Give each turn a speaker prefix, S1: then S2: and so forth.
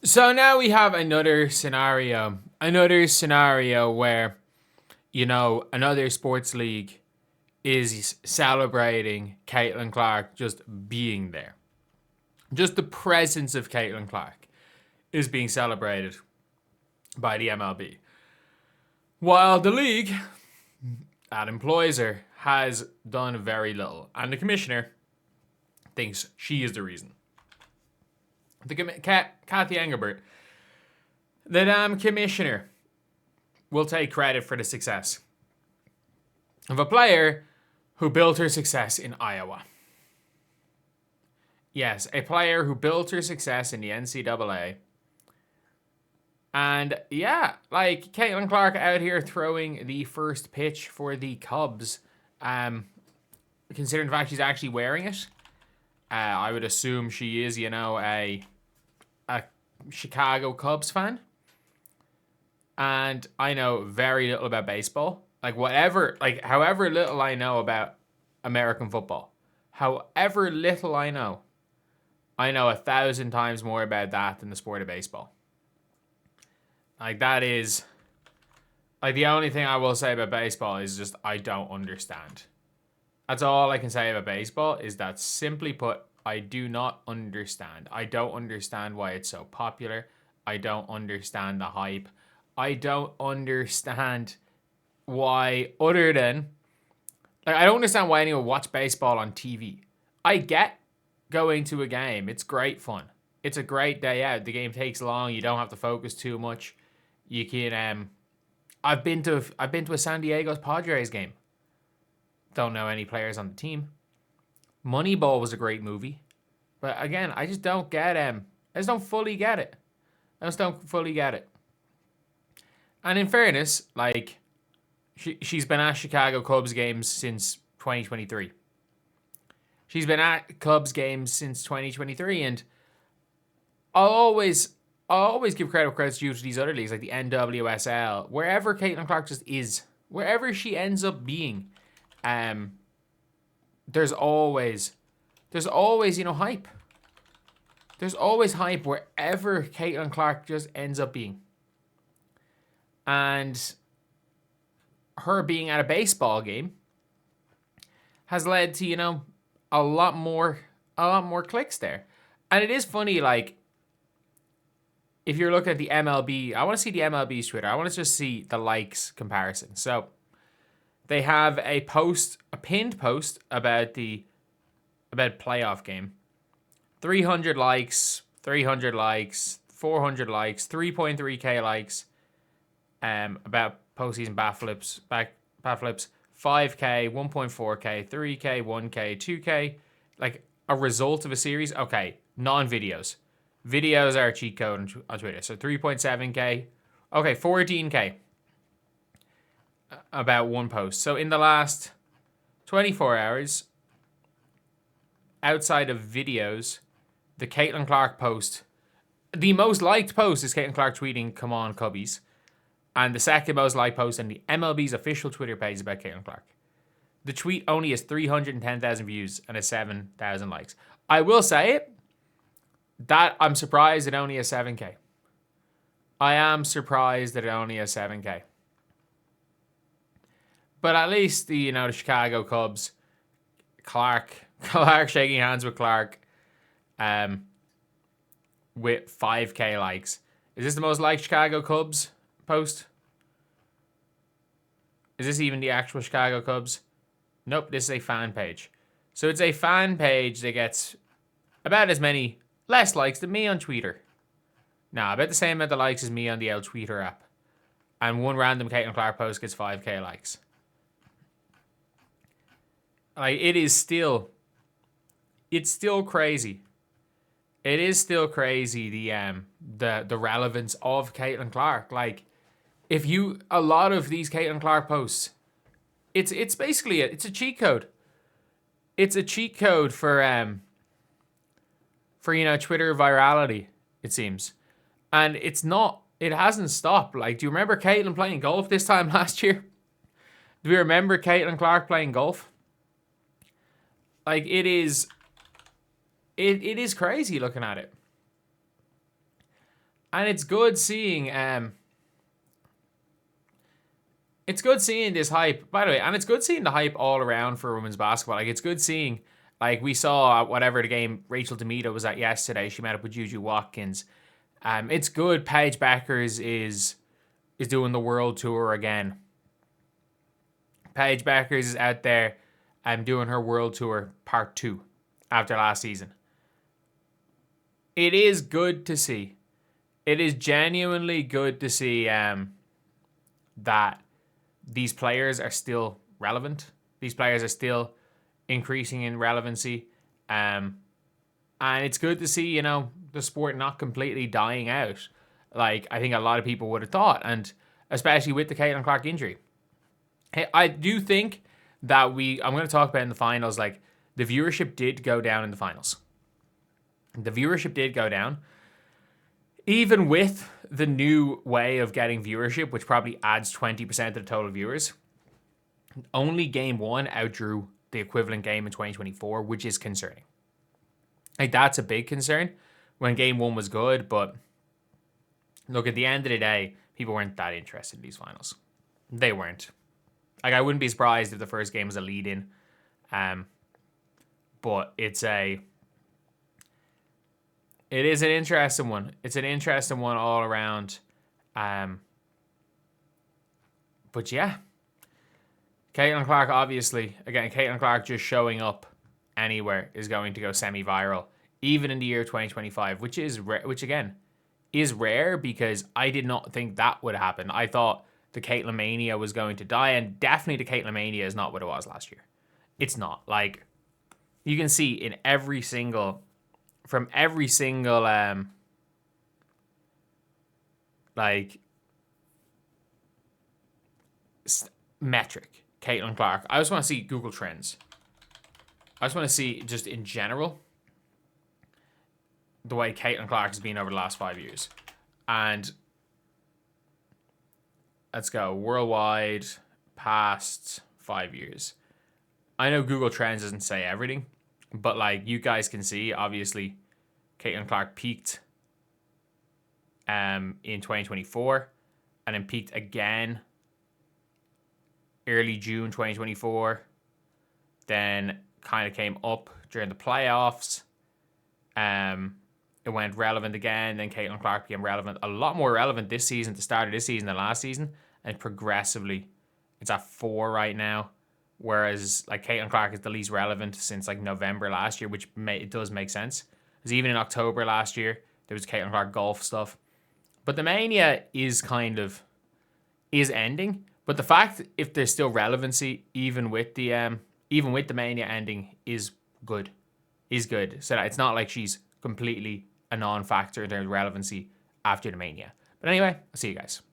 S1: So now we have another scenario. Another scenario where, another sports league is celebrating Caitlin Clark just being there. Just the presence of Caitlin Clark is being celebrated by the MLB. While the league that employs her has done very little. And the commissioner thinks she is the reason. Kathy Engelbert, the damn commissioner, will take credit for the success of a player who built her success in Iowa. Yes, a player who built her success in the NCAA. And yeah, like Caitlin Clark out here throwing the first pitch for the Cubs. Considering the fact she's actually wearing it, I would assume she is, a Chicago Cubs fan. And I know very little about baseball. However little I know about American football, however little I know 1,000 times more about that than the sport of baseball. That is, the only thing I will say about baseball is just I don't understand. That's all I can say about baseball, is that simply put, I do not understand. I don't understand why it's so popular. I don't understand the hype. I don't understand why, other than, I don't understand why anyone watch baseball on TV. I get going to a game. It's great fun. It's a great day out. The game takes long. You don't have to focus too much. You can, I've been to a San Diego Padres game. Don't know any players on the team. Moneyball was a great movie. But again, I just don't get, I just don't fully get it. And in fairness, she's been at Chicago Cubs games since 2023. She's been at Cubs games since 2023, and I'll always give credit where credit's due to these other leagues like the NWSL, wherever Caitlin Clark just is, wherever she ends up being, there's always hype. There's always hype wherever Caitlin Clark just ends up being. And her being at a baseball game has led to, a lot more clicks there. And it is funny, if you're looking at the MLB, I want to see the MLB's Twitter. I want to just see the likes comparison. So they have a pinned post about playoff game. 300 likes, 400 likes, 3.3k likes. About postseason bat flips, 5k, 1.4k, 3k, 1k, 2k. Like a result of a series. Okay, non-videos. Videos are a cheat code on Twitter. So 3.7k. Okay, 14k. About one post. So in the last 24 hours, outside of videos, the Caitlin Clark post, the most liked post is Caitlin Clark tweeting, "Come on, Cubbies." And the second most liked post on the MLB's official Twitter page is about Caitlin Clark. The tweet only has 310,000 views and has 7,000 likes. I will say it, that I'm surprised it only has 7k. I am surprised that it only has 7k. But at least the Chicago Cubs, Clark shaking hands with Clark, with 5k likes. Is this the most liked Chicago Cubs post? Is this even the actual Chicago Cubs? Nope, this is a fan page. So it's a fan page that gets about as many, less likes than me on Twitter. Nah, about the same amount of likes as me on the L Twitter app. And one random Caitlin Clark post gets 5k likes. It's still crazy. It is still crazy, the relevance of Caitlin Clark. A lot of these Caitlin Clark posts, it's basically it's a cheat code. It's a cheat code for Twitter virality, it seems. And it hasn't stopped. Do you remember Caitlin playing golf this time last year? Do we remember Caitlin Clark playing golf? It is crazy looking at it. And it's good seeing this hype, by the way, and it's good seeing the hype all around for women's basketball. Like, it's good seeing, like, we saw whatever the game Rachel Demito was at yesterday. She met up with Juju Watkins. It's good. Paige Bueckers is doing the world tour again. Paige Bueckers is out there doing her world tour part 2 after last season. It is good to see. It is genuinely good to see that these players are still relevant. These players are still increasing in relevancy. And it's good to see, you know, the sport not completely dying out. Like, I think a lot of people would have thought, and especially with the Caitlin Clark injury. Hey, I do think that I'm going to talk about in the finals, like, the viewership did go down in the finals. The viewership did go down. Even with the new way of getting viewership, which probably adds 20% of the total viewers, only game 1 outdrew the equivalent game in 2024, which is concerning. Like, that's a big concern when game 1 was good, but look, at the end of the day, people weren't that interested in these finals. They weren't. Like, I wouldn't be surprised if the first game was a lead-in. But it is an interesting one. It's an interesting one all around. But yeah. Caitlin Clark, obviously, again, Caitlin Clark just showing up anywhere is going to go semi-viral, even in the year 2025, which again is rare, because I did not think that would happen. I thought the Caitlin mania was going to die, and definitely the Caitlin mania is not what it was last year. It's not. Like, you can see in every single metric, Caitlin Clark. I just want to see Google Trends. I just want to see, just in general, the way Caitlin Clark has been over the last 5 years. And let's go worldwide past 5 years. I know Google Trends doesn't say everything, but like, you guys can see, obviously, Caitlin Clark peaked in 2024, and then peaked again early June 2024. Then kind of came up during the playoffs. It went relevant again. Then Caitlin Clark became relevant, a lot more relevant this season, the start of this season, than last season. And progressively, it's at 4 right now. Whereas, like, Caitlin Clark is the least relevant since, like, November last year, which it does make sense. Because even in October last year, there was Caitlin Clark golf stuff. But the mania is ending. But the fact, if there's still relevancy, even with the mania ending, is good. So that it's not like she's completely a non-factor in terms of relevancy after the mania. But anyway, I'll see you guys.